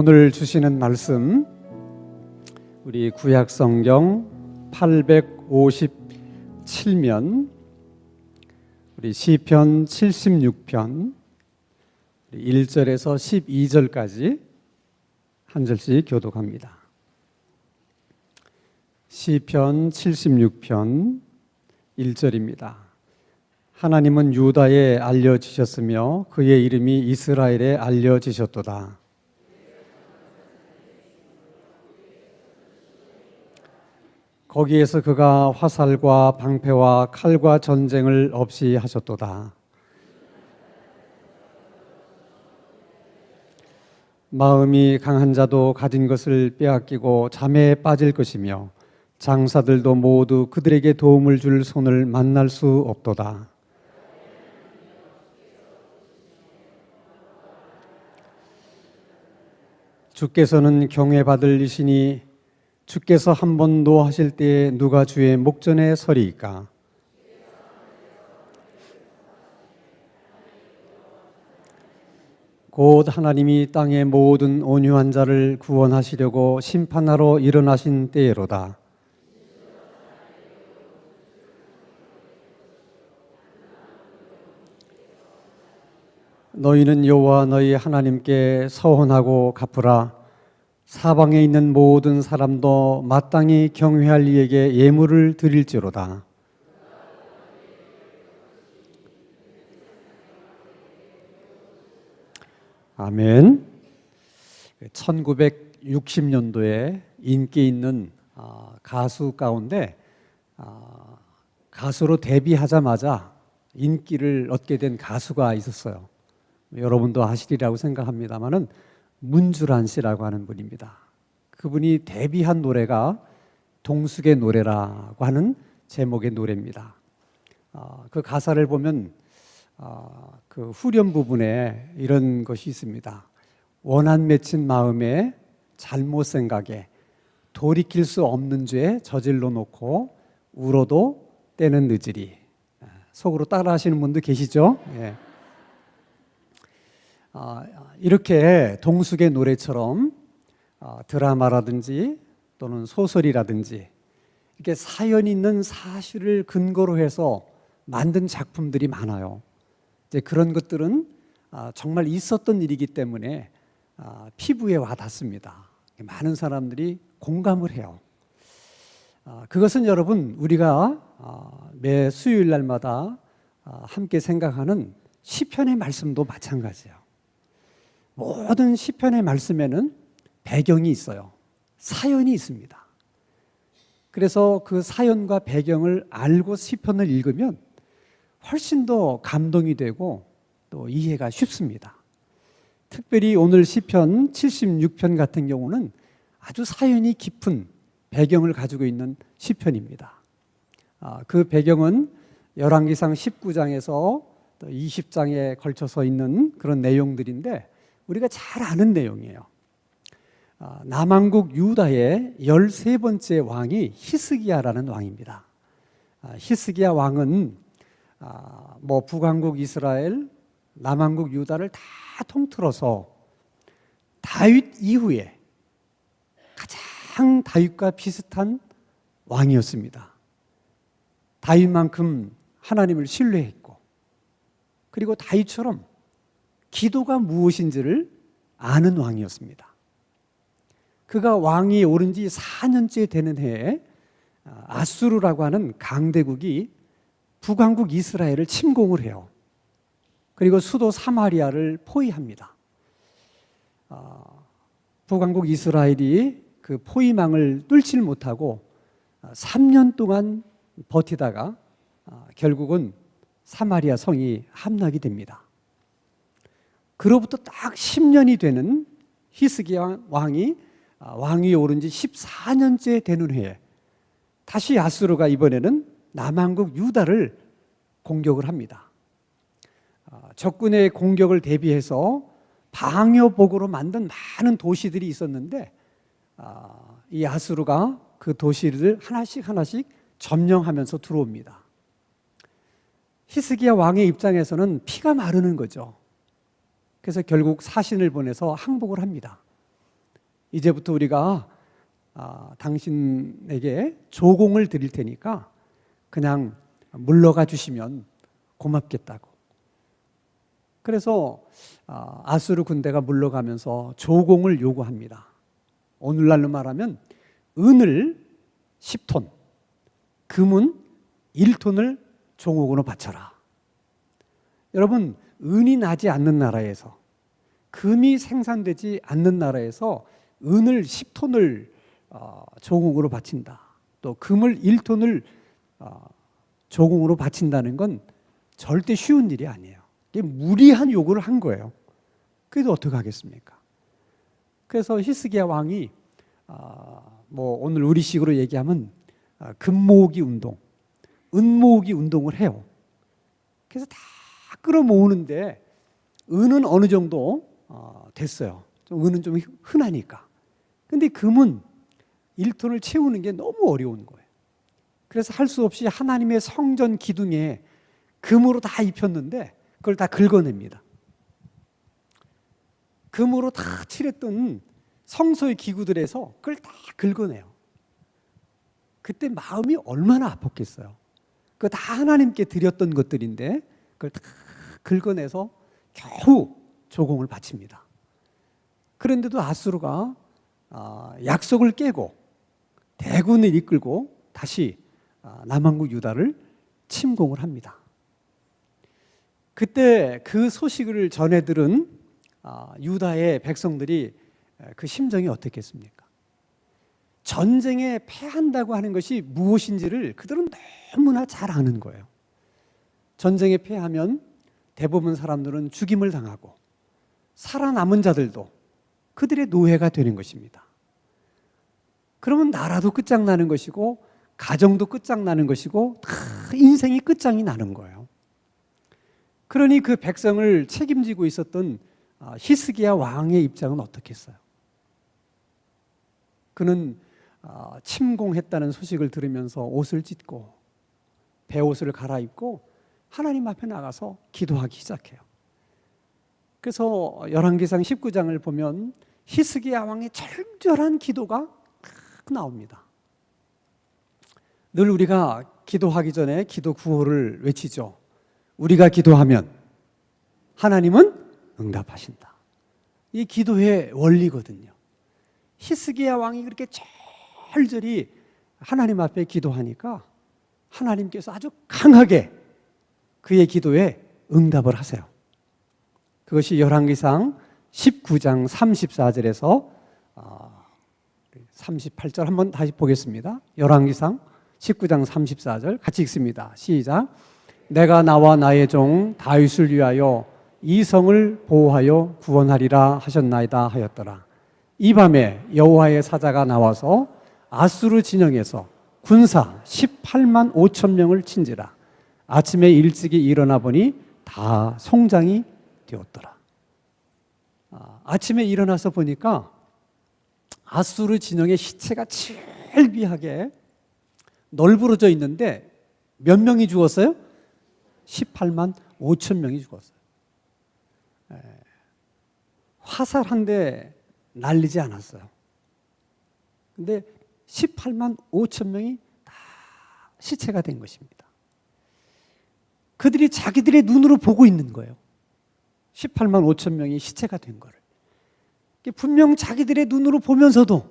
오늘 주시는 말씀 우리 구약성경 857면 우리 시편 76편 1절에서 12절까지 한 절씩 교독합니다. 시편 76편 1절입니다. 하나님은 유다에 알려지셨으며 그의 이름이 이스라엘에 알려지셨도다. 거기에서 그가 화살과 방패와 칼과 전쟁을 없이 하셨도다. 마음이 강한 자도 가진 것을 빼앗기고 잠에 빠질 것이며 장사들도 모두 그들에게 도움을 줄 손을 만날 수 없도다. 주께서는 경외받을 이시니 주께서 한 번 노하실 때에 누가 주의 목전에 서리이까? 곧 하나님이 땅의 모든 온유한 자를 구원하시려고 심판하러 일어나신 때로다. 너희는 여호와 너희 하나님께 서원하고 갚으라. 사방에 있는 모든 사람도 마땅히 경외할 이에게 예물을 드릴지로다. 아멘. 1960년도에 인기 있는 가수 가운데 가수로 데뷔하자마자 인기를 얻게 된 가수가 있었어요. 여러분도 아시리라고 생각합니다만은 문주란 씨라고 하는 분입니다. 그분이 데뷔한 노래가 동숙의 노래라고 하는 제목의 노래입니다. 그 가사를 보면 그 후렴 부분에 이런 것이 있습니다. 원한 맺힌 마음에 잘못 생각에 돌이킬 수 없는 죄 저질러 놓고 울어도 때는 늦으리. 속으로 따라 하시는 분도 계시죠? 예. 이렇게 동숙의 노래처럼 드라마라든지 또는 소설이라든지 이렇게 사연 있는 사실을 근거로 해서 만든 작품들이 많아요. 이제 그런 것들은 정말 있었던 일이기 때문에 피부에 와닿습니다. 많은 사람들이 공감을 해요. 그것은 여러분 우리가 매 수요일 날마다 함께 생각하는 시편의 말씀도 마찬가지예요. 모든 시편의 말씀에는 배경이 있어요. 사연이 있습니다. 그래서 그 사연과 배경을 알고 시편을 읽으면 훨씬 더 감동이 되고 또 이해가 쉽습니다. 특별히 오늘 시편 76편 같은 경우는 아주 사연이 깊은 배경을 가지고 있는 시편입니다. 그 배경은 열왕기상 19장에서 20장에 걸쳐서 있는 그런 내용들인데 우리가 잘 아는 내용이에요. 남왕국 유다의 13번째 왕이 히스기야라는 왕입니다. 히스기야 왕은 북왕국 이스라엘, 남왕국 유다를 다 통틀어서 다윗 이후에 가장 다윗과 비슷한 왕이었습니다. 다윗만큼 하나님을 신뢰했고 그리고 다윗처럼 기도가 무엇인지를 아는 왕이었습니다. 그가 왕이 오른 지 4년째 되는 해에 아수르라고 하는 강대국이 북왕국 이스라엘을 침공을 해요. 그리고 수도 사마리아를 포위합니다. 북왕국 이스라엘이 그 포위망을 뚫지 못하고 3년 동안 버티다가 결국은 사마리아 성이 함락이 됩니다. 그로부터 딱 10년이 되는 히스기야 왕이 오른 지 14년째 되는 해에 다시 아수르가 이번에는 남왕국 유다를 공격을 합니다. 적군의 공격을 대비해서 방어복으로 만든 많은 도시들이 있었는데 이 아수르가 그 도시를 하나씩 하나씩 점령하면서 들어옵니다. 히스기야 왕의 입장에서는 피가 마르는 거죠. 그래서 결국 사신을 보내서 항복을 합니다. 이제부터 우리가 당신에게 조공을 드릴 테니까 그냥 물러가 주시면 고맙겠다고. 그래서 아수르 군대가 물러가면서 조공을 요구합니다. 오늘날로 말하면 은을 10톤, 금은 1톤을 종옥으로 바쳐라. 여러분, 은이 나지 않는 나라에서, 금이 생산되지 않는 나라에서 은을 10톤을 조공으로 바친다. 또 금을 1톤을 조공으로 바친다는 건 절대 쉬운 일이 아니에요. 이게 무리한 요구를 한 거예요. 그래도 어떻게 하겠습니까? 그래서 히스기야 왕이 오늘 우리식으로 얘기하면 금모으기 운동, 은모으기 운동을 해요. 그래서 다 끌어모으는데 은은 어느 정도 됐어요. 은은 좀 흔하니까. 근데 금은 1톤을 채우는 게 너무 어려운 거예요. 그래서 할 수 없이 하나님의 성전 기둥에 금으로 다 입혔는데 그걸 다 긁어냅니다. 금으로 다 칠했던 성소의 기구들에서 그걸 다 긁어내요. 그때 마음이 얼마나 아팠겠어요. 그거 다 하나님께 드렸던 것들인데 그걸 다 긁어내서 겨우 조공을 바칩니다. 그런데도 아수르가 약속을 깨고 대군을 이끌고 다시 남한국 유다를 침공을 합니다. 그때 그 소식을 전해 들은 유다의 백성들이 그 심정이 어떻겠습니까? 전쟁에 패한다고 하는 것이 무엇인지를 그들은 너무나 잘 아는 거예요. 전쟁에 패하면 대부분 사람들은 죽임을 당하고 살아남은 자들도 그들의 노예가 되는 것입니다. 그러면 나라도 끝장나는 것이고 가정도 끝장나는 것이고 다 인생이 끝장이 나는 거예요. 그러니 그 백성을 책임지고 있었던 히스기야 왕의 입장은 어떻겠어요? 그는 침공했다는 소식을 들으면서 옷을 찢고 베옷을 갈아입고 하나님 앞에 나가서 기도하기 시작해요. 그래서 열왕기상 19장을 보면 히스기야 왕의 절절한 기도가 딱 나옵니다. 늘 우리가 기도하기 전에 기도 구호를 외치죠. 우리가 기도하면 하나님은 응답하신다. 이 기도의 원리거든요. 히스기야 왕이 그렇게 절절히 하나님 앞에 기도하니까 하나님께서 아주 강하게 그의 기도에 응답을 하세요. 그것이 열왕기상 19장 34절에서 38절 한번 다시 보겠습니다. 열왕기상 19장 34절 같이 읽습니다. 시작. 내가 나와 나의 종 다윗을 위하여 이 성을 보호하여 구원하리라 하셨나이다 하였더라. 이 밤에 여호와의 사자가 나와서 아수르 진영에서 군사 18만 5천 명을 친지라. 아침에 일찍이 일어나 보니 다 송장이 되었더라. 아침에 일어나서 보니까 아수르 진영의 시체가 질비하게 널브러져 있는데 몇 명이 죽었어요? 18만 5천 명이 죽었어요. 화살 한 대 날리지 않았어요. 근데 18만 5천 명이 다 시체가 된 것입니다. 그들이 자기들의 눈으로 보고 있는 거예요. 18만 5천 명이 시체가 된 거를. 분명 자기들의 눈으로 보면서도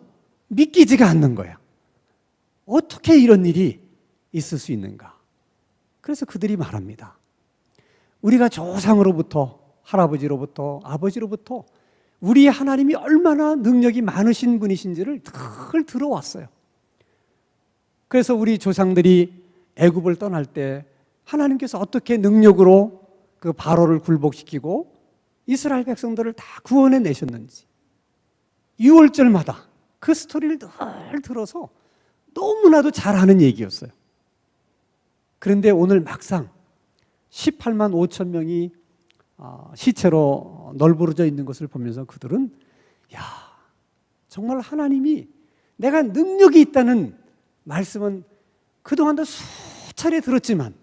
믿기지가 않는 거예요. 어떻게 이런 일이 있을 수 있는가? 그래서 그들이 말합니다. 우리가 조상으로부터, 할아버지로부터, 아버지로부터 우리 하나님이 얼마나 능력이 많으신 분이신지를 늘 들어왔어요. 그래서 우리 조상들이 애굽을 떠날 때 하나님께서 어떻게 능력으로 그 바로를 굴복시키고 이스라엘 백성들을 다 구원해 내셨는지 6월절마다 그 스토리를 늘 들어서 너무나도 잘 아는 얘기였어요. 그런데 오늘 막상 18만 5천 명이 시체로 널브러져 있는 것을 보면서 그들은 정말 하나님이 내가 능력이 있다는 말씀은 그동안도 수차례 들었지만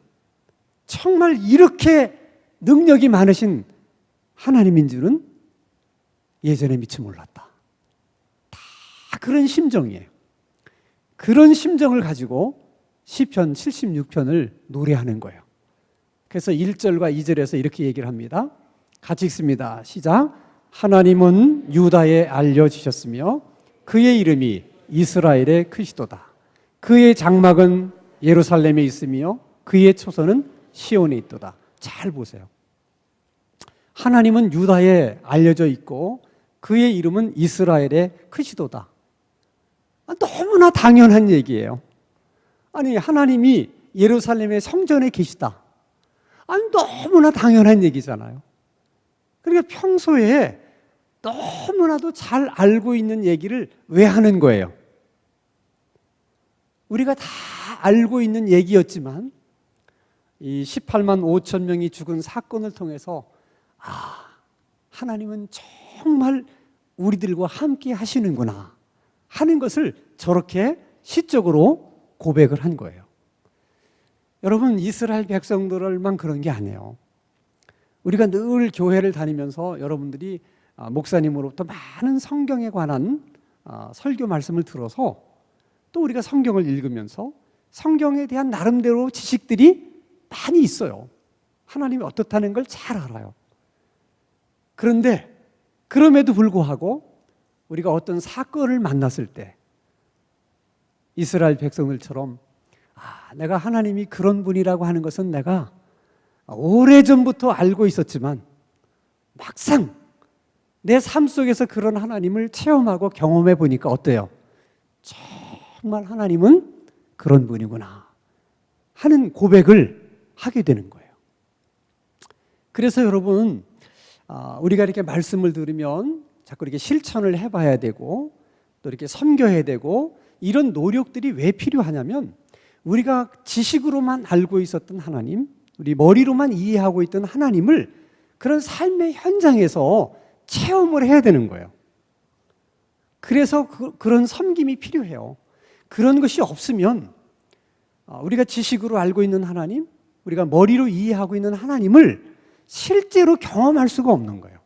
정말 이렇게 능력이 많으신 하나님인 줄은 예전에 미처 몰랐다. 다 그런 심정이에요. 그런 심정을 가지고 시편 76편을 노래하는 거예요. 그래서 1절과 2절에서 이렇게 얘기를 합니다. 같이 읽습니다. 시작. 하나님은 유다에 알려지셨으며 그의 이름이 이스라엘의 크시도다. 그의 장막은 예루살렘에 있으며 그의 초소는 시온에 있도다. 잘 보세요. 하나님은 유다에 알려져 있고 그의 이름은 이스라엘의 크시도다. 너무나 당연한 얘기예요. 아니, 하나님이 예루살렘의 성전에 계시다. 아니, 너무나 당연한 얘기잖아요. 그러니까 평소에 너무나도 잘 알고 있는 얘기를 왜 하는 거예요? 우리가 다 알고 있는 얘기였지만 이 18만 5천 명이 죽은 사건을 통해서 하나님은 정말 우리들과 함께 하시는구나 하는 것을 저렇게 시적으로 고백을 한 거예요. 여러분, 이스라엘 백성들만 그런 게 아니에요. 우리가 늘 교회를 다니면서 여러분들이 목사님으로부터 많은 성경에 관한 설교 말씀을 들어서 또 우리가 성경을 읽으면서 성경에 대한 나름대로 지식들이 많이 있어요. 하나님이 어떻다는 걸 잘 알아요. 그런데 그럼에도 불구하고 우리가 어떤 사건을 만났을 때 이스라엘 백성들처럼 내가 하나님이 그런 분이라고 하는 것은 내가 오래전부터 알고 있었지만 막상 내 삶 속에서 그런 하나님을 체험하고 경험해 보니까 어때요? 정말 하나님은 그런 분이구나 하는 고백을 하게 되는 거예요. 그래서 여러분, 우리가 이렇게 말씀을 들으면 자꾸 이렇게 실천을 해봐야 되고 또 이렇게 섬겨야 되고 이런 노력들이 왜 필요하냐면 우리가 지식으로만 알고 있었던 하나님, 우리 머리로만 이해하고 있던 하나님을 그런 삶의 현장에서 체험을 해야 되는 거예요. 그래서 그런 섬김이 필요해요. 그런 것이 없으면 우리가 지식으로 알고 있는 하나님, 우리가 머리로 이해하고 있는 하나님을 실제로 경험할 수가 없는 거예요.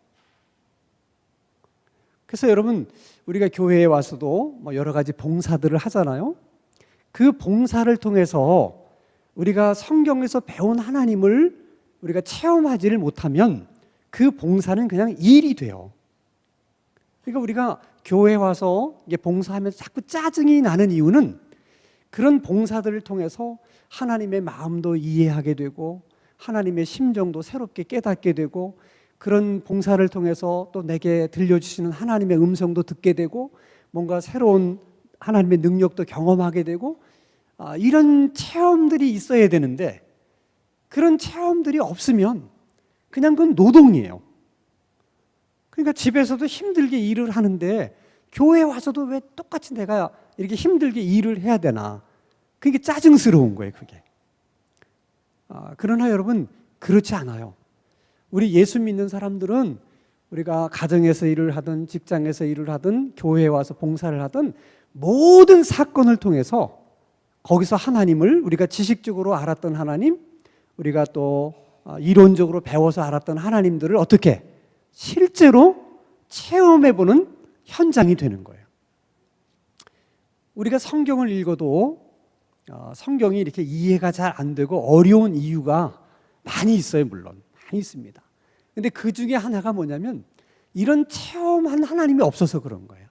그래서 여러분, 우리가 교회에 와서도 여러 가지 봉사들을 하잖아요. 그 봉사를 통해서 우리가 성경에서 배운 하나님을 우리가 체험하지를 못하면 그 봉사는 그냥 일이 돼요. 그러니까 우리가 교회에 와서 이게 봉사하면서 자꾸 짜증이 나는 이유는 그런 봉사들을 통해서 하나님의 마음도 이해하게 되고 하나님의 심정도 새롭게 깨닫게 되고 그런 봉사를 통해서 또 내게 들려주시는 하나님의 음성도 듣게 되고 뭔가 새로운 하나님의 능력도 경험하게 되고 이런 체험들이 있어야 되는데 그런 체험들이 없으면 그냥 그건 노동이에요. 그러니까 집에서도 힘들게 일을 하는데 교회에 와서도 왜 똑같이 내가 이렇게 힘들게 일을 해야 되나? 그게 짜증스러운 거예요, 그게. 그러나 여러분, 그렇지 않아요. 우리 예수 믿는 사람들은 우리가 가정에서 일을 하든 직장에서 일을 하든 교회에 와서 봉사를 하든 모든 사건을 통해서 거기서 하나님을 우리가 지식적으로 알았던 하나님, 우리가 또 이론적으로 배워서 알았던 하나님들을 어떻게 실제로 체험해보는 현장이 되는 거예요. 우리가 성경을 읽어도 성경이 이렇게 이해가 잘 안 되고 어려운 이유가 많이 있어요. 물론 많이 있습니다. 근데 그 중에 하나가 뭐냐면 이런 체험한 하나님이 없어서 그런 거예요.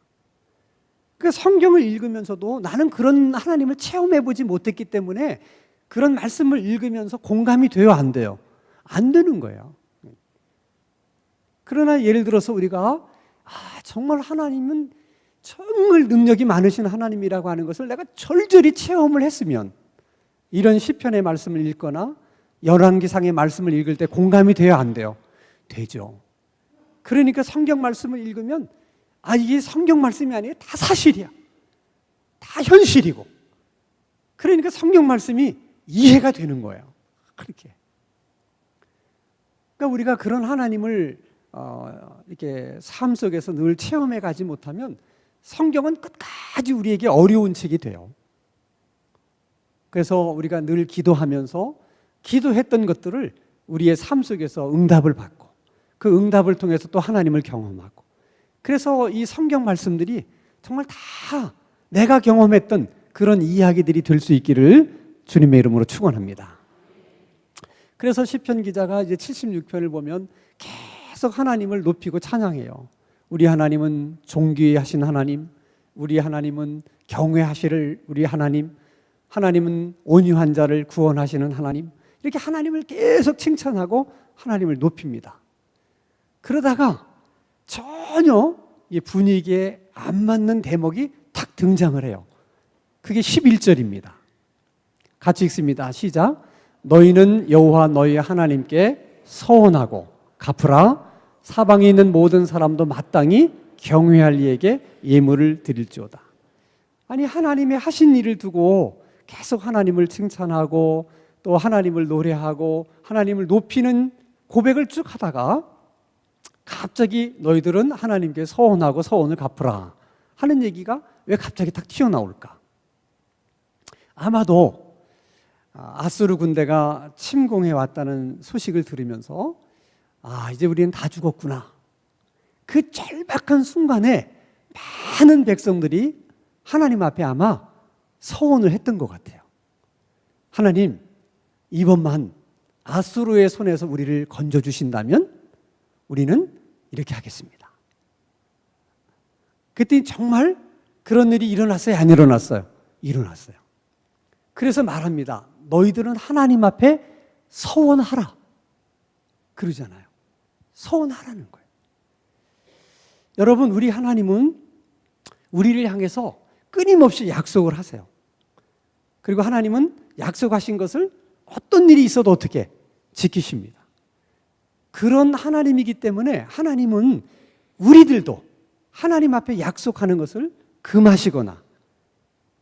그러니까 성경을 읽으면서도 나는 그런 하나님을 체험해보지 못했기 때문에 그런 말씀을 읽으면서 공감이 돼요, 안 돼요? 안 되는 거예요. 그러나 예를 들어서 우리가 정말 하나님은 정말 능력이 많으신 하나님이라고 하는 것을 내가 절절히 체험을 했으면 이런 시편의 말씀을 읽거나 열왕기상의 말씀을 읽을 때 공감이 돼요, 안 돼요? 되죠. 그러니까 성경 말씀을 읽으면 이게 성경 말씀이 아니에요. 다 사실이야. 다 현실이고. 그러니까 성경 말씀이 이해가 되는 거예요. 그렇게. 그러니까 우리가 그런 하나님을 이렇게 삶 속에서 늘 체험해 가지 못하면 성경은 끝까지 우리에게 어려운 책이 돼요. 그래서 우리가 늘 기도하면서 기도했던 것들을 우리의 삶 속에서 응답을 받고 그 응답을 통해서 또 하나님을 경험하고 그래서 이 성경 말씀들이 정말 다 내가 경험했던 그런 이야기들이 될 수 있기를 주님의 이름으로 축원합니다. 그래서 시편 기자가 이제 76편을 보면 계속 하나님을 높이고 찬양해요. 우리 하나님은 존귀하신 하나님, 우리 하나님은 경외하시를 우리 하나님, 하나님은 온유한 자를 구원하시는 하나님, 이렇게 하나님을 계속 칭찬하고 하나님을 높입니다. 그러다가 전혀 이 분위기에 안 맞는 대목이 탁 등장을 해요. 그게 11절입니다. 같이 읽습니다. 시작. 너희는 여호와 너희 하나님께 서원하고 갚으라. 사방에 있는 모든 사람도 마땅히 경외할 이에게 예물을 드릴지어다. 아니, 하나님의 하신 일을 두고 계속 하나님을 칭찬하고 또 하나님을 노래하고 하나님을 높이는 고백을 쭉 하다가 갑자기 너희들은 하나님께 서원하고 서원을 갚으라 하는 얘기가 왜 갑자기 딱 튀어나올까? 아마도 아수르 군대가 침공해 왔다는 소식을 들으면서 이제 우리는 다 죽었구나. 그 절박한 순간에 많은 백성들이 하나님 앞에 아마 서원을 했던 것 같아요. 하나님, 이번만 아수르의 손에서 우리를 건져주신다면 우리는 이렇게 하겠습니다. 그때 정말 그런 일이 일어났어요? 안 일어났어요? 일어났어요. 그래서 말합니다. 너희들은 하나님 앞에 서원하라. 그러잖아요. 서원하라는 거예요. 여러분, 우리 하나님은 우리를 향해서 끊임없이 약속을 하세요. 그리고 하나님은 약속하신 것을 어떤 일이 있어도 어떻게 지키십니다. 그런 하나님이기 때문에 하나님은 우리들도 하나님 앞에 약속하는 것을 금하시거나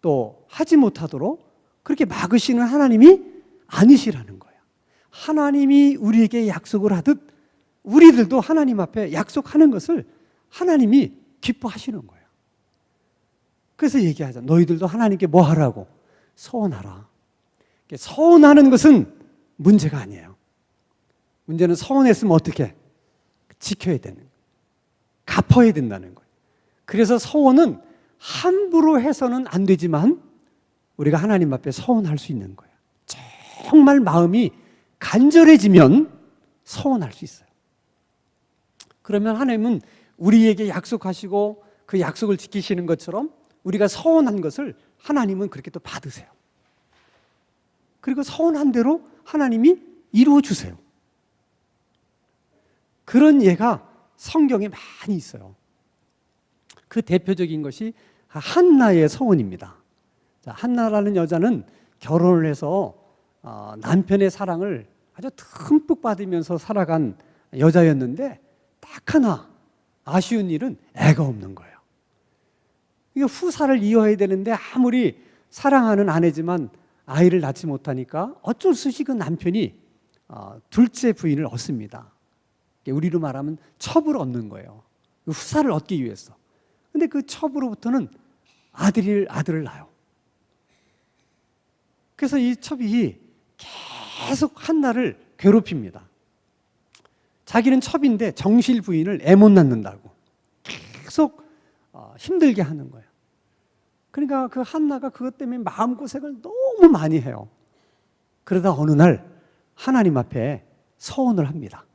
또 하지 못하도록 그렇게 막으시는 하나님이 아니시라는 거예요. 하나님이 우리에게 약속을 하듯 우리들도 하나님 앞에 약속하는 것을 하나님이 기뻐하시는 거예요. 그래서 얘기하자. 너희들도 하나님께 뭐 하라고? 서원하라. 서원하는 것은 문제가 아니에요. 문제는 서원했으면 어떻게? 지켜야 되는 거예요. 갚아야 된다는 거예요. 그래서 서원은 함부로 해서는 안 되지만 우리가 하나님 앞에 서원할 수 있는 거예요. 정말 마음이 간절해지면 서원할 수 있어요. 그러면 하나님은 우리에게 약속하시고 그 약속을 지키시는 것처럼 우리가 서원한 것을 하나님은 그렇게 또 받으세요. 그리고 서원한 대로 하나님이 이루어 주세요. 그런 예가 성경에 많이 있어요. 그 대표적인 것이 한나의 서원입니다. 한나라는 여자는 결혼을 해서 남편의 사랑을 아주 듬뿍 받으면서 살아간 여자였는데 딱 하나 아쉬운 일은 애가 없는 거예요. 이게 후사를 이어야 되는데 아무리 사랑하는 아내지만 아이를 낳지 못하니까 어쩔 수 없이 그 남편이 둘째 부인을 얻습니다. 우리로 말하면 첩을 얻는 거예요. 후사를 얻기 위해서. 근데 그 첩으로부터는 아들을 낳아요. 그래서 이 첩이 계속 한나를 괴롭힙니다. 자기는 첩인데 정실 부인을 애 못 낳는다고 계속 힘들게 하는 거예요. 그러니까 그 한나가 그것 때문에 마음고생을 너무 많이 해요. 그러다 어느 날 하나님 앞에 서원을 합니다.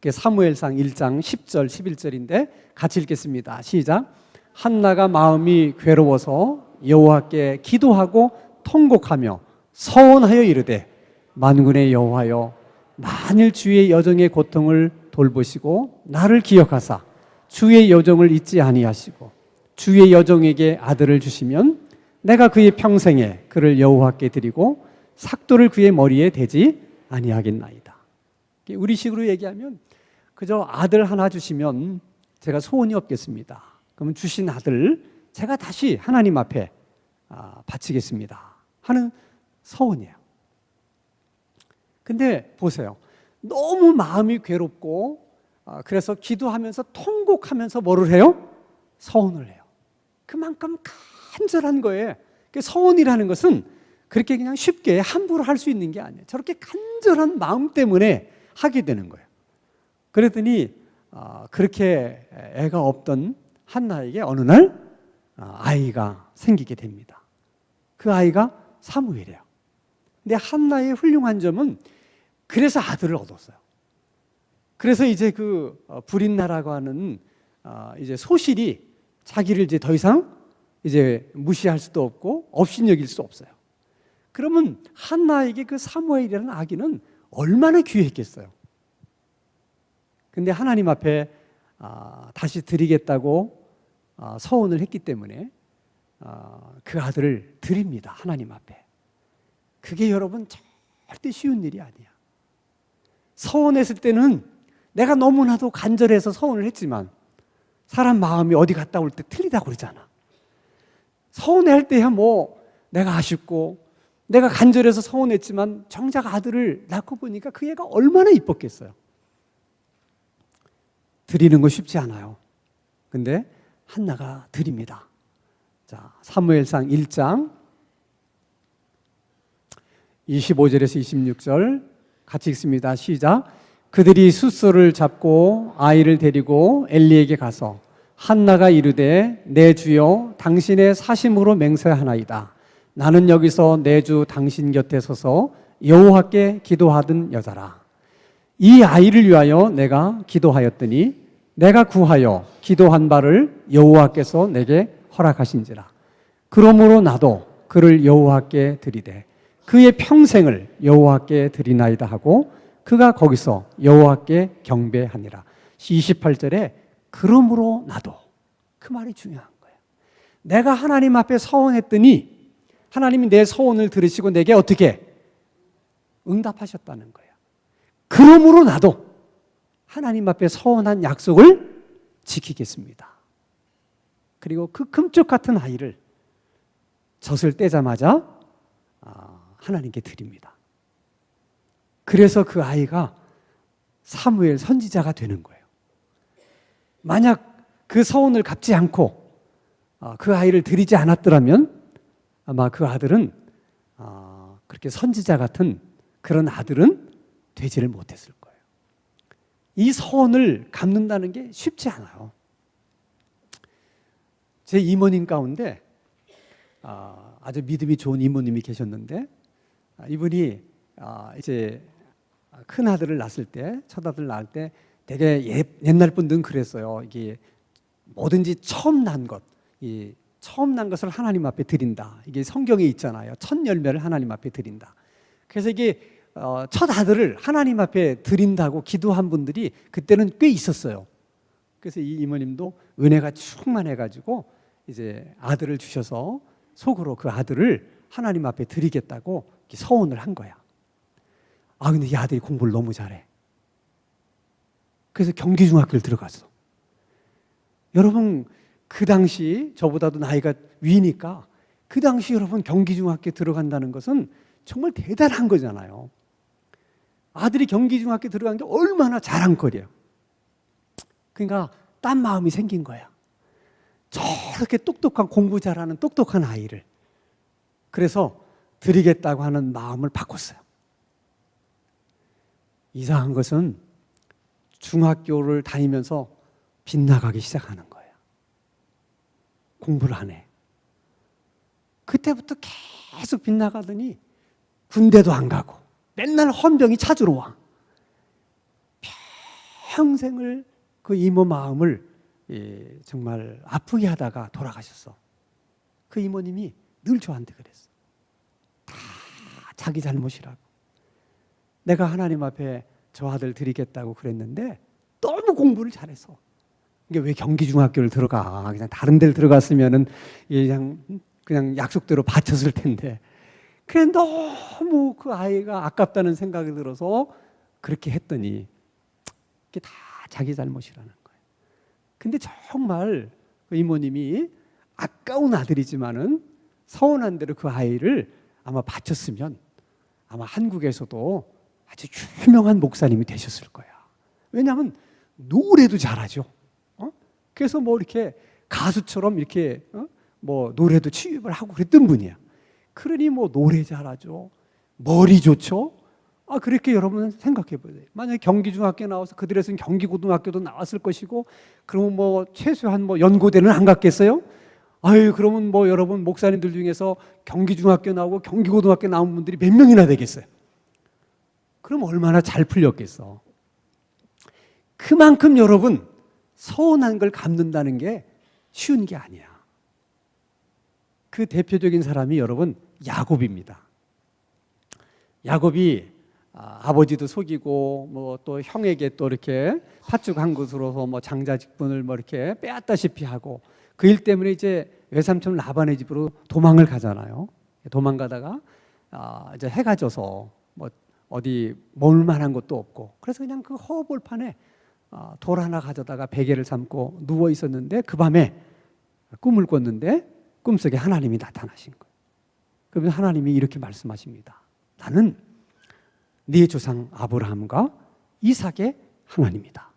사무엘상 1장 10절 11절인데 같이 읽겠습니다. 시작. 한나가 마음이 괴로워서 여호와께 기도하고 통곡하며 서원하여 이르되 만군의 여호와여 만일 주의 여정의 고통을 돌보시고 나를 기억하사 주의 여정을 잊지 아니하시고 주의 여정에게 아들을 주시면 내가 그의 평생에 그를 여호와께 드리고 삭도를 그의 머리에 대지 아니하겠나이다. 우리식으로 얘기하면 그저 아들 하나 주시면 제가 소원이 없겠습니다. 그러면 주신 아들 제가 다시 하나님 앞에 바치겠습니다 하는 서원이에요. 근데 보세요. 너무 마음이 괴롭고 그래서 기도하면서 통곡하면서 뭐를 해요? 서원을 해요. 그만큼 간절한 거예요. 서원이라는 것은 그렇게 그냥 쉽게 함부로 할 수 있는 게 아니에요. 저렇게 간절한 마음 때문에 하게 되는 거예요. 그랬더니 그렇게 애가 없던 한나에게 어느 날 아이가 생기게 됩니다. 그 아이가 사무엘이에요. 근데 한나의 훌륭한 점은 그래서 아들을 얻었어요. 그래서 이제 그 브릿나라고 하는 이제 소실이 자기를 이제 더 이상 이제 무시할 수도 없고 업신여길 수 없어요. 그러면 한나에게 그 사무엘이라는 아기는 얼마나 귀했겠어요. 근데 하나님 앞에 다시 드리겠다고 서원을 했기 때문에 그 아들을 드립니다. 하나님 앞에. 그게 여러분 절대 쉬운 일이 아니야. 서원했을 때는 내가 너무나도 간절해서 서원을 했지만 사람 마음이 어디 갔다 올 때 틀리다고 그러잖아. 서운할 때야 뭐 내가 아쉽고 내가 간절해서 서운했지만 정작 아들을 낳고 보니까 그 애가 얼마나 이뻤겠어요. 드리는 거 쉽지 않아요. 근데 한나가 드립니다. 자, 사무엘상 1장 25절에서 26절 같이 읽습니다. 시작. 그들이 숫소를 잡고 아이를 데리고 엘리에게 가서 한나가 이르되 내 주여 당신의 사심으로 맹세하나이다. 나는 여기서 내 주 당신 곁에 서서 여호와께 기도하던 여자라. 이 아이를 위하여 내가 기도하였더니 내가 구하여 기도한 바를 여호와께서 내게 허락하신지라. 그러므로 나도 그를 여호와께 드리되 그의 평생을 여호와께 드리나이다 하고 그가 거기서 여호와께 경배하니라. 28절에 그러므로 나도, 그 말이 중요한 거예요. 내가 하나님 앞에 서원했더니 하나님이 내 서원을 들으시고 내게 어떻게 응답하셨다는 거예요. 그러므로 나도 하나님 앞에 서원한 약속을 지키겠습니다. 그리고 그 금쪽 같은 아이를 젖을 떼자마자 하나님께 드립니다. 그래서 그 아이가 사무엘 선지자가 되는 거예요. 만약 그 서원을 갚지 않고 그 아이를 드리지 않았더라면 아마 그 아들은 그렇게 선지자 같은 그런 아들은 되지를 못했을 거예요. 이 서원을 갚는다는 게 쉽지 않아요. 제 이모님 가운데 아주 믿음이 좋은 이모님이 계셨는데 이분이 이제 큰 아들을 낳았을 때, 첫 아들을 낳을 때 되게 옛날 분들은 그랬어요. 이게 뭐든지 처음 난 것, 처음 난 것을 하나님 앞에 드린다. 이게 성경에 있잖아요. 첫 열매를 하나님 앞에 드린다. 그래서 이게 첫 아들을 하나님 앞에 드린다고 기도한 분들이 그때는 꽤 있었어요. 그래서 이 이모님도 은혜가 충만해가지고 이제 아들을 주셔서 속으로 그 아들을 하나님 앞에 드리겠다고 서원을 한 거야. 근데 이 아들이 공부를 너무 잘해. 그래서 경기중학교를 들어갔어. 여러분, 그 당시 저보다도 나이가 위니까 그 당시 여러분 경기중학교 들어간다는 것은 정말 대단한 거잖아요. 아들이 경기중학교 들어간 게 얼마나 자랑거리예요. 그러니까 딴 마음이 생긴 거야. 저렇게 똑똑한, 공부 잘하는 똑똑한 아이를. 그래서 드리겠다고 하는 마음을 바꿨어요. 이상한 것은 중학교를 다니면서 빗나가기 시작하는 거예요. 공부를 안 해. 그때부터 계속 빗나가더니 군대도 안 가고 맨날 헌병이 찾으러 와. 평생을 그 이모 마음을 정말 아프게 하다가 돌아가셨어. 그 이모님이 늘 저한테 그랬어. 다 자기 잘못이라고. 내가 하나님 앞에 저 아들 드리겠다고 그랬는데 너무 공부를 잘해서. 이게 왜 경기중학교를 들어가? 그냥 다른 데를 들어갔으면은 그냥 약속대로 바쳤을 텐데. 그래 너무 그 아이가 아깝다는 생각이 들어서 그렇게 했더니 이게 다 자기 잘못이라는 거예요. 근데 정말 그 이모님이 아까운 아들이지만은 서운한 대로 그 아이를 아마 바쳤으면 아마 한국에서도 아주 유명한 목사님이 되셨을 거야. 왜냐하면 노래도 잘하죠. 그래서 뭐 이렇게 가수처럼 이렇게 뭐 노래도 취입을 하고 그랬던 분이야. 그러니 뭐 노래 잘하죠. 머리 좋죠. 그렇게 여러분 생각해 보세요. 만약에 경기중학교 나와서 그들에서는 경기고등학교도 나왔을 것이고, 그러면 뭐 최소한 뭐 연고대는 안 갔겠어요? 아유, 그러면 뭐 여러분 목사님들 중에서 경기중학교 나오고 경기고등학교 나온 분들이 몇 명이나 되겠어요? 그럼 얼마나 잘 풀렸겠어. 그만큼 여러분 서운한 걸 갚는다는 게 쉬운 게 아니야. 그 대표적인 사람이 여러분 야곱입니다. 야곱이 아버지도 속이고 뭐 또 형에게 또 이렇게 팥죽 한 것으로서 뭐 장자직분을 뭐 이렇게 빼앗다시피 하고 그 일 때문에 이제 외삼촌 라반의 집으로 도망을 가잖아요. 도망가다가 이제 해가 져서 뭐 어디 먹을 만한 것도 없고 그래서 그냥 그 허벌판에 돌 하나 가져다가 베개를 삼고 누워 있었는데 그 밤에 꿈을 꿨는데 꿈속에 하나님이 나타나신 거예요. 그러면 하나님이 이렇게 말씀하십니다. 나는 네 조상 아브라함과 이삭의 하나님이다.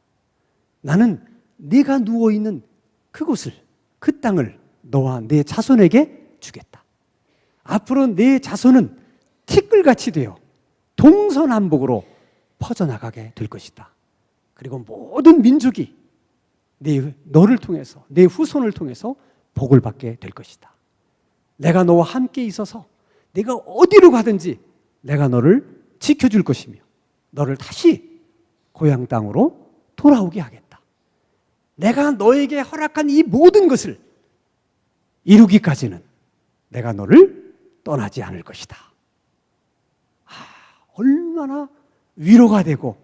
나는 네가 누워있는 그곳을 그 땅을 너와 네 자손에게 주겠다. 앞으로 네 자손은 티끌같이 되어 동서남북으로 퍼져나가게 될 것이다. 그리고 모든 민족이 너를 통해서 내 후손을 통해서 복을 받게 될 것이다. 내가 너와 함께 있어서 네가 어디로 가든지 내가 너를 지켜줄 것이며 너를 다시 고향 땅으로 돌아오게 하겠다. 내가 너에게 허락한 이 모든 것을 이루기까지는 내가 너를 떠나지 않을 것이다. 얼마나 위로가 되고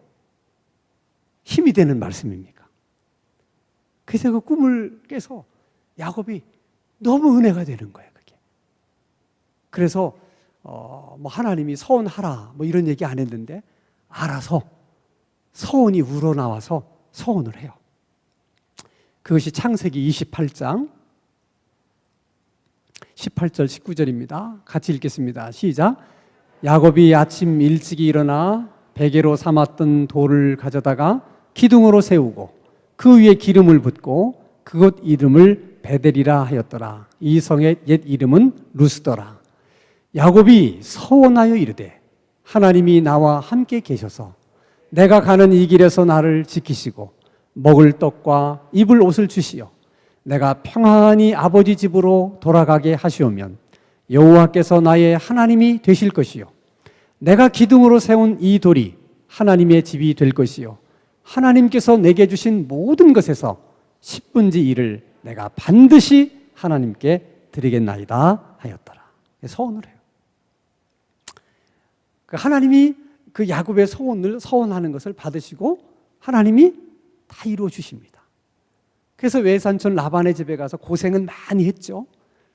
힘이 되는 말씀입니까? 그래서 그 꿈을 깨서 야곱이 너무 은혜가 되는 거예요, 그게. 그래서 뭐 하나님이 서원하라 뭐 이런 얘기 안 했는데 알아서 서원이 우러나와서 서원을 해요. 그것이 창세기 28장 18절 19절입니다. 같이 읽겠습니다. 시작. 야곱이 아침 일찍이 일어나 베개로 삼았던 돌을 가져다가 기둥으로 세우고 그 위에 기름을 붓고 그곳 이름을 베델이라 하였더라. 이 성의 옛 이름은 루스더라. 야곱이 서원하여 이르되 하나님이 나와 함께 계셔서 내가 가는 이 길에서 나를 지키시고 먹을 떡과 입을 옷을 주시어 내가 평안히 아버지 집으로 돌아가게 하시오면 여호와께서 나의 하나님이 되실 것이요 내가 기둥으로 세운 이 돌이 하나님의 집이 될 것이요 하나님께서 내게 주신 모든 것에서 10분의 1을 내가 반드시 하나님께 드리겠나이다 하였더라. 서원을 해요. 하나님이 그 야곱의 서원하는 것을 받으시고 하나님이 다 이루어 주십니다. 그래서 외삼촌 라반의 집에 가서 고생은 많이 했죠.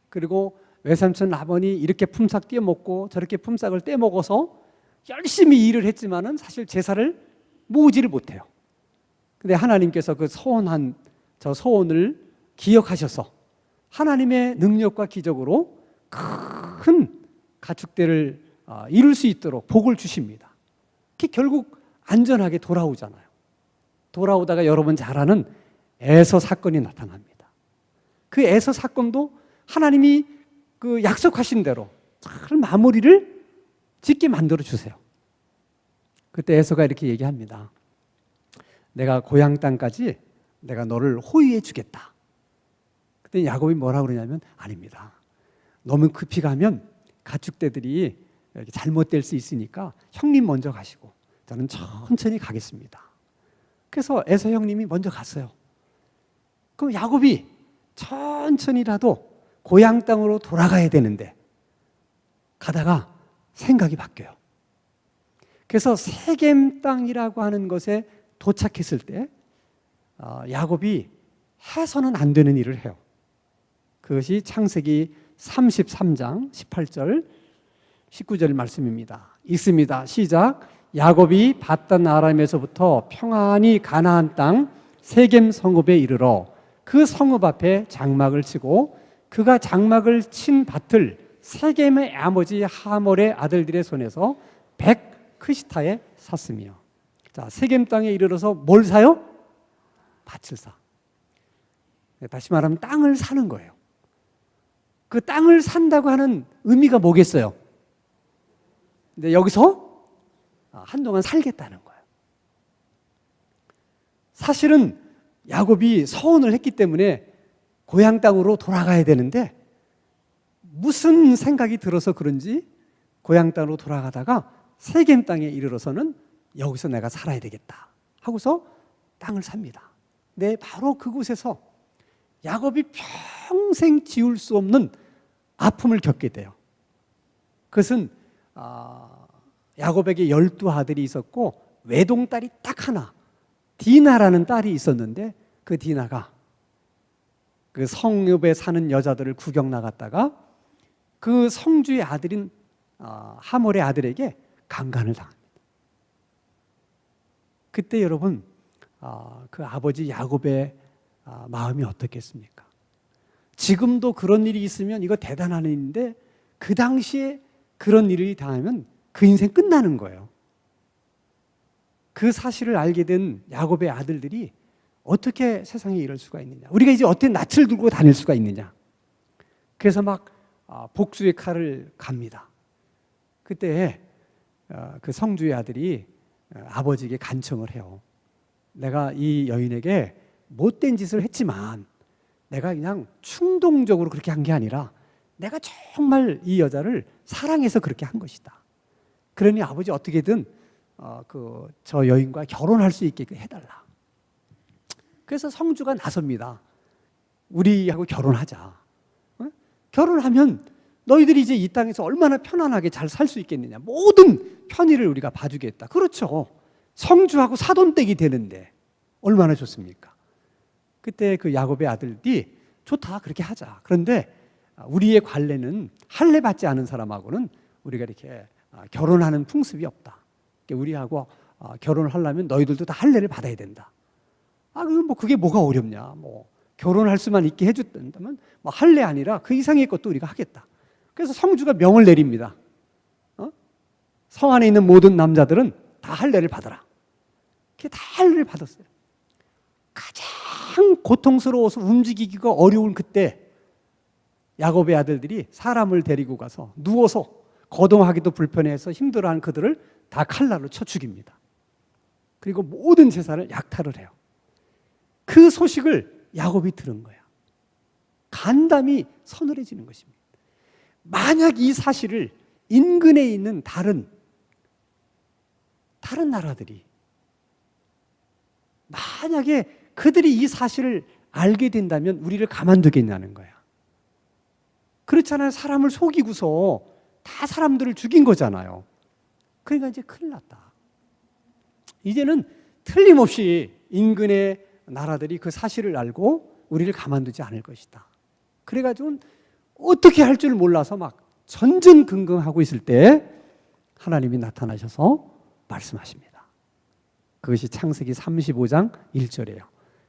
그리고 외삼촌 라반이 이렇게 품삯 떼먹고 저렇게 품삯을 떼먹어서 열심히 일을 했지만은 사실 제사를 모으지를 못해요. 근데 하나님께서 그 서원한 저 서원을 기억하셔서 하나님의 능력과 기적으로 큰 가축대를 이룰 수 있도록 복을 주십니다. 그게 결국 안전하게 돌아오잖아요. 돌아오다가 여러분 잘 아는 에서 사건이 나타납니다. 그 에서 사건도 하나님이 그 약속하신 대로 잘 마무리를 짓게 만들어 주세요. 그때 에서가 이렇게 얘기합니다. 내가 고향 땅까지 내가 너를 호위해 주겠다. 그때 야곱이 뭐라고 그러냐면 아닙니다. 너무 급히 가면 가축대들이 이렇게 잘못될 수 있으니까 형님 먼저 가시고 저는 천천히 가겠습니다. 그래서 에서 형님이 먼저 갔어요. 그럼 야곱이 천천히라도 고향 땅으로 돌아가야 되는데 가다가 생각이 바뀌어요. 그래서 세겜 땅이라고 하는 것에 도착했을 때 야곱이 해서는 안 되는 일을 해요. 그것이 창세기 33장 18절 19절 말씀입니다. 읽습니다. 시작. 야곱이 밧단 아람에서부터 평안히 가나안 땅 세겜 성읍에 이르러 그 성읍 앞에 장막을 치고 그가 장막을 친 밭을 세겜의 아버지 하몰의 아들들의 손에서 100크시타에 샀으며. 자, 세겜 땅에 이르러서 뭘 사요? 밭을 사. 다시 말하면 땅을 사는 거예요. 그 땅을 산다고 하는 의미가 뭐겠어요? 근데 여기서 한동안 살겠다는 거예요. 사실은 야곱이 서원을 했기 때문에 고향 땅으로 돌아가야 되는데 무슨 생각이 들어서 그런지 고향 땅으로 돌아가다가 세겜 땅에 이르러서는 여기서 내가 살아야 되겠다 하고서 땅을 삽니다. 네, 바로 그곳에서 야곱이 평생 지울 수 없는 아픔을 겪게 돼요. 그것은 야곱에게 12아들이 있었고 외동딸이 딱 하나, 디나라는 딸이 있었는데 그 디나가 그 성읍에 사는 여자들을 구경 나갔다가 그 성주의 아들인 하몰의 아들에게 강간을 당합니다. 그때 여러분 그 아버지 야곱의 마음이 어떻겠습니까? 지금도 그런 일이 있으면 이거 대단한 일인데 그 당시에 그런 일을 당하면 그 인생 끝나는 거예요. 그 사실을 알게 된 야곱의 아들들이 어떻게 세상에 이럴 수가 있느냐, 우리가 이제 어떻게 낯을 들고 다닐 수가 있느냐. 그래서 막 복수의 칼을 갑니다. 그때 그 성주의 아들이 아버지에게 간청을 해요. 내가 이 여인에게 못된 짓을 했지만 내가 그냥 충동적으로 그렇게 한 게 아니라 내가 정말 이 여자를 사랑해서 그렇게 한 것이다. 그러니 아버지 어떻게든 저 여인과 결혼할 수 있게 해달라. 그래서 성주가 나섭니다. 우리하고 결혼하자. 결혼하면 너희들이 이제 이 땅에서 얼마나 편안하게 잘 살 수 있겠느냐. 모든 편의를 우리가 봐주겠다. 그렇죠. 성주하고 사돈댁이 되는데 얼마나 좋습니까? 그때 그 야곱의 아들이 좋다, 그렇게 하자. 그런데 우리의 관례는 할례 받지 않은 사람하고는 우리가 이렇게 결혼하는 풍습이 없다. 우리하고 결혼을 하려면 너희들도 다 할례를 받아야 된다. 그럼 뭐 그게 뭐가 어렵냐? 뭐 결혼할 수만 있게 해준다면 뭐 할례 아니라 그 이상의 것도 우리가 하겠다. 그래서 성주가 명을 내립니다. 성 안에 있는 모든 남자들은 다 할례를 받아라. 그게 다 할례를 받았어요. 가장 고통스러워서 움직이기가 어려운 그때 야곱의 아들들이 사람을 데리고 가서 누워서 거동하기도 불편해서 힘들어하는 그들을 다 칼날로 쳐 죽입니다. 그리고 모든 재산을 약탈을 해요. 그 소식을 야곱이 들은 거야. 간담이 서늘해지는 것입니다. 만약 이 사실을 인근에 있는 다른 나라들이 만약에 그들이 이 사실을 알게 된다면 우리를 가만두겠냐는 거야. 그렇잖아요. 사람을 속이고서 다 사람들을 죽인 거잖아요. 그러니까 이제 큰일 났다. 이제는 틀림없이 인근의 나라들이 그 사실을 알고 우리를 가만두지 않을 것이다. 그래가지고 어떻게 할 줄 몰라서 막 전전긍긍하고 있을 때 하나님이 나타나셔서 말씀하십니다. 그것이 창세기 35장 1절이에요.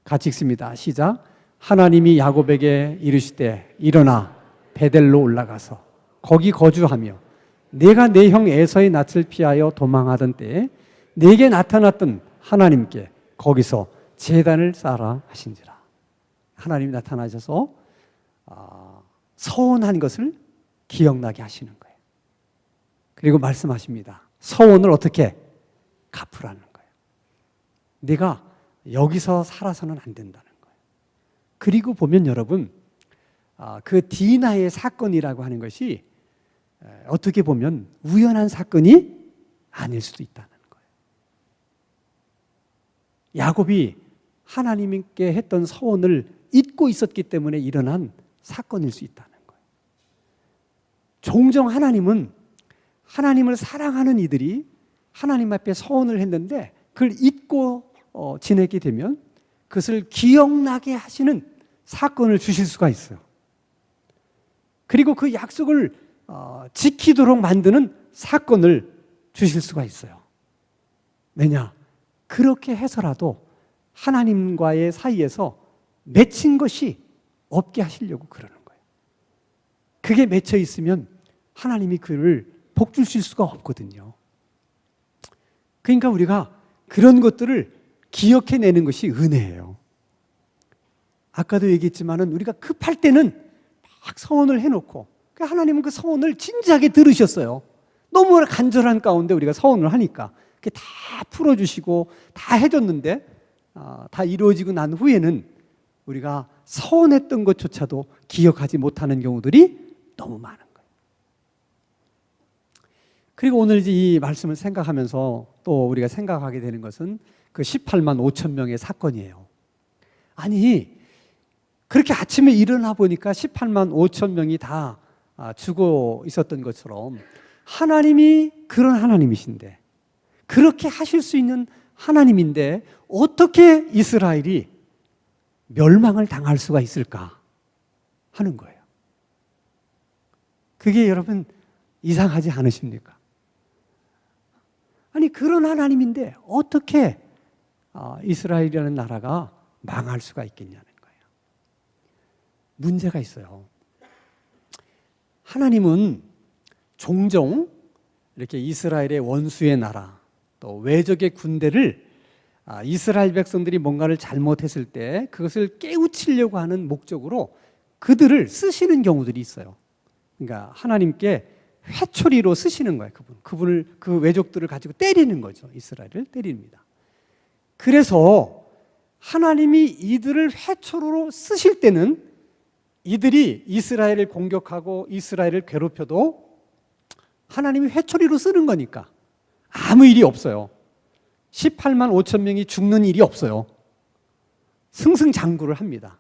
같이 읽습니다. 시작. 하나님이 야곱에게 이르시되 일어나 베델로 올라가서 거기 거주하며 내가 내 형 에서의 낯을 피하여 도망하던 때에 내게 나타났던 하나님께 거기서 제단을 쌓아라 하신지라. 하나님이 나타나셔서 서원한 것을 기억나게 하시는 거예요. 그리고 말씀하십니다. 서원을 어떻게 갚으라는 거예요. 네가 여기서 살아서는 안 된다는 거예요. 그리고 보면 여러분, 그 디나의 사건이라고 하는 것이 어떻게 보면 우연한 사건이 아닐 수도 있다는 거예요. 야곱이 하나님께 했던 서원을 잊고 있었기 때문에 일어난 사건일 수 있다는 거예요. 종종 하나님은 하나님을 사랑하는 이들이 하나님 앞에 서원을 했는데 그걸 잊고 지내게 되면 그것을 기억나게 하시는 사건을 주실 수가 있어요. 그리고 그 약속을 지키도록 만드는 사건을 주실 수가 있어요. 왜냐? 그렇게 해서라도 하나님과의 사이에서 맺힌 것이 없게 하시려고 그러는 거예요. 그게 맺혀 있으면 하나님이 그를 복 주실 수가 없거든요. 그러니까 우리가 그런 것들을 기억해내는 것이 은혜예요. 아까도 얘기했지만은 우리가 급할 때는 막 서원을 해놓고 하나님은 그 서원을 진지하게 들으셨어요. 너무 간절한 가운데 우리가 서원을 하니까 그게 다 풀어주시고 다 해줬는데 다 이루어지고 난 후에는 우리가 서운했던 것조차도 기억하지 못하는 경우들이 너무 많은 거예요. 그리고 오늘 이 말씀을 생각하면서 또 우리가 생각하게 되는 것은 그 18만 5천 명의 사건이에요. 아니, 그렇게 아침에 일어나 보니까 18만 5천 명이 다 죽어 있었던 것처럼 하나님이 그런 하나님이신데, 그렇게 하실 수 있는 하나님인데 어떻게 이스라엘이 멸망을 당할 수가 있을까 하는 거예요. 그게 여러분 이상하지 않으십니까? 아니, 그런 하나님인데 어떻게 이스라엘이라는 나라가 망할 수가 있겠냐는 거예요. 문제가 있어요. 하나님은 종종 이렇게 이스라엘의 원수의 나라, 또 외적의 군대를 이스라엘 백성들이 뭔가를 잘못했을 때 그것을 깨우치려고 하는 목적으로 그들을 쓰시는 경우들이 있어요. 그러니까 하나님께 회초리로 쓰시는 거예요. 그분을, 그 외족들을 가지고 때리는 거죠. 이스라엘을 때립니다. 그래서 하나님이 이들을 회초리로 쓰실 때는 이들이 이스라엘을 공격하고 이스라엘을 괴롭혀도 하나님이 회초리로 쓰는 거니까 아무 일이 없어요. 18만 5천 명이 죽는 일이 없어요. 승승장구를 합니다.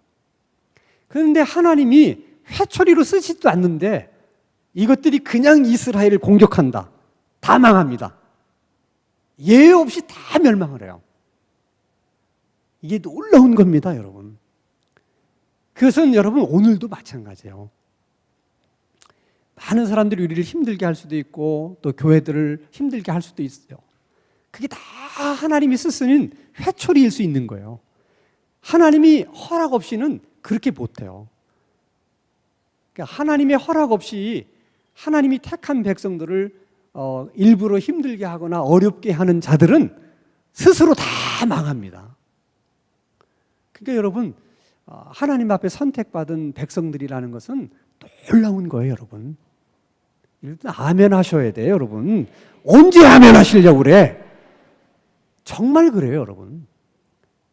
그런데 하나님이 회초리로 쓰지도 않는데 이것들이 그냥 이스라엘을 공격한다. 다 망합니다. 예외 없이 다 멸망을 해요. 이게 놀라운 겁니다, 여러분. 그것은 여러분 오늘도 마찬가지예요. 많은 사람들이 우리를 힘들게 할 수도 있고 또 교회들을 힘들게 할 수도 있어요. 그게 다 하나님이 쓰시는 회초리일 수 있는 거예요. 하나님이 허락 없이는 그렇게 못해요. 그러니까 하나님의 허락 없이 하나님이 택한 백성들을 일부러 힘들게 하거나 어렵게 하는 자들은 스스로 다 망합니다. 그러니까 여러분, 하나님 앞에 선택받은 백성들이라는 것은 놀라운 거예요, 여러분. 일단 아멘 하셔야 돼요, 여러분. 언제 아멘 하시려고 그래? 정말 그래요, 여러분.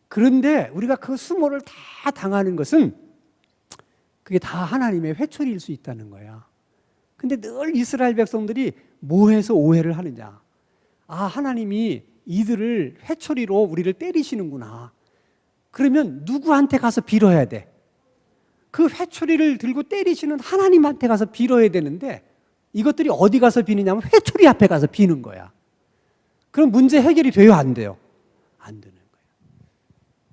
그런데 우리가 그 수모를 다 당하는 것은 그게 다 하나님의 회초리일 수 있다는 거야. 근데 늘 이스라엘 백성들이 뭐해서 오해를 하느냐. 하나님이 이들을 회초리로 우리를 때리시는구나. 그러면 누구한테 가서 빌어야 돼? 그 회초리를 들고 때리시는 하나님한테 가서 빌어야 되는데 이것들이 어디 가서 비느냐면 회초리 앞에 가서 비는 거야. 그럼 문제 해결이 돼요, 안 돼요? 안 되는 거예요.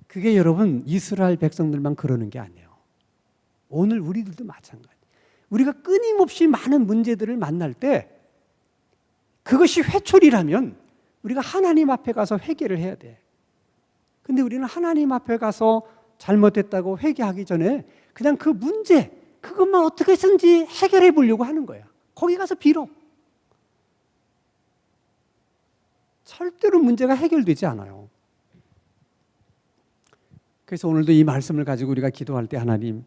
그게 여러분 이스라엘 백성들만 그러는 게 아니에요. 오늘 우리들도 마찬가지. 우리가 끊임없이 많은 문제들을 만날 때 그것이 회초리라면 우리가 하나님 앞에 가서 회개를 해야 돼. 근데 우리는 하나님 앞에 가서 잘못했다고 회개하기 전에 그냥 그 문제, 그것만 어떻게든지 해결해 보려고 하는 거야. 거기 가서 빌어. 절대로 문제가 해결되지 않아요. 그래서 오늘도 이 말씀을 가지고 우리가 기도할 때 하나님,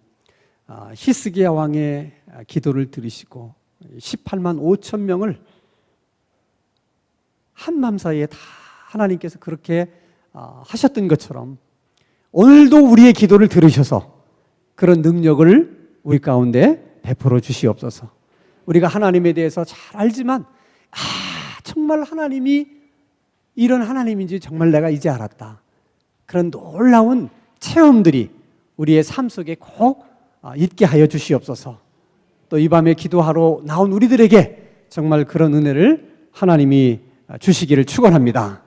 히스기야 왕의 기도를 들으시고 18만 5천 명을 한밤 사이에 다 하나님께서 그렇게 하셨던 것처럼 오늘도 우리의 기도를 들으셔서 그런 능력을 우리 가운데 베풀어 주시옵소서. 우리가 하나님에 대해서 잘 알지만 정말 하나님이 이런 하나님인지 정말 내가 이제 알았다. 그런 놀라운 체험들이 우리의 삶 속에 꼭 있게 하여 주시옵소서. 또 이 밤에 기도하러 나온 우리들에게 정말 그런 은혜를 하나님이 주시기를 축원합니다.